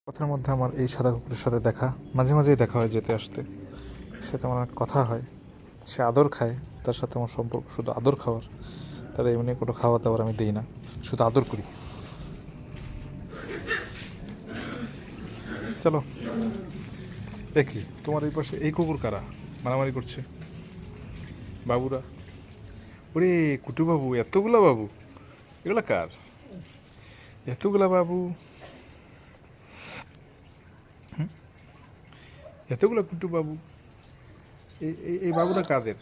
পথের মধ্যে আমার এই সাদা কুকুরের সাথে দেখা মাঝে মাঝেই দেখা হয়, যেতে আসতে। এর সাথে আমার অনেক কথা হয়। সে আদর খায়, তার সাথে আমার সম্পর্ক শুধু আদর খাওয়ার। তার এমনি কোনো খাওয়া দাওয়ার আমি দিই না, শুধু আদর করি। চলো দেখি তোমার এই পাশে এই কুকুর কারা মারামারি করছে। বাবুরা, ওরে কুটু বাবু, এতগুলা বাবু, এগুলা কার? এতগুলা বাবু, এতগুলা কুটু বাবু, এই এই এই বাবুরা কাদের?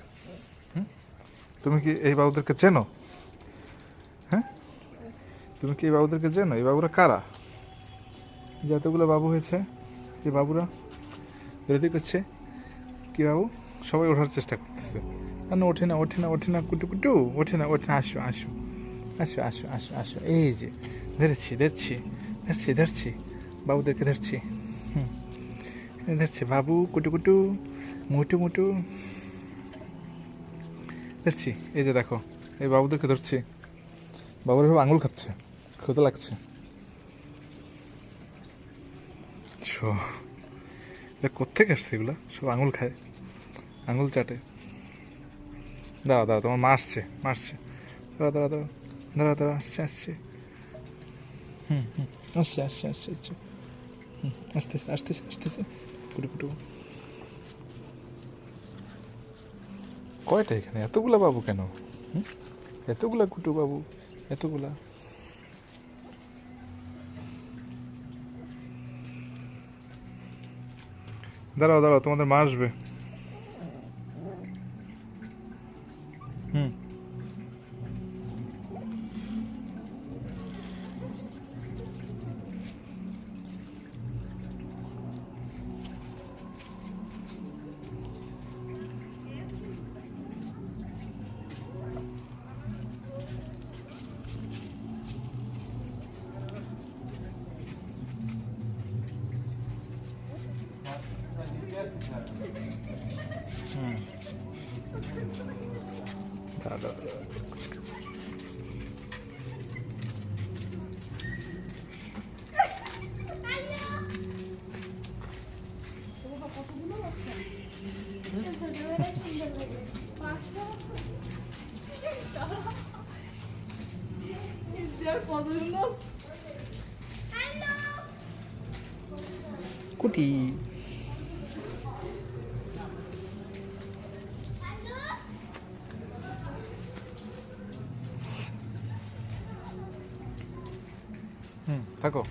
তুমি কি এই বাবুদেরকে চেনো? হ্যাঁ, তুমি কি এই বাবুদেরকে চেনো? এই বাবুরা কারা? যে এতগুলো বাবু হয়েছে, এই বাবুরা বেরোতে করছে কি বাবু? সবাই ওঠার চেষ্টা করতেছে। না, ওঠে না, ওঠে না, ওঠে না, কুটু কুটু ওঠে না, ওঠে না। আসো আসো আসো আসো আসো আসো, এই যে ধরেছি ধরছি ধরছি ধরছি, বাবুদেরকে ধরছি। হুম, ধরছি বাবু, কুটু কুটু, মুটু মুটু ধরছি। এই যে দেখো, এই বাবুদেরকে ধরছি। বাবুরা সব আঙুল খাচ্ছে, ক্ষুধা লাগছে। এটা কোত্থেকে আসছে? এগুলো সব আঙুল খায়, আঙুল চাটে। দাঁড়া দাঁড়া, তোমার মা আসছে, মা আসছে। দাঁড়া দাঁড়া দাঁড়া দাঁড়া দাঁড়া, আসছে আসছে। হুম, আসছে আসছে আসছে আসছে। আসতেছে আসতেছে আসতেছে। কুটু কুটু। কয়টা এখানে? এতগুলা বাবু কেন? এতগুলা কুটু বাবু, এতগুলা। দাঁড়াও দাঁড়াও, তোমাদের মা আসবে। হুম, দাঁড়া দাঁড়া দাঁড়া। কুটি। থাকো।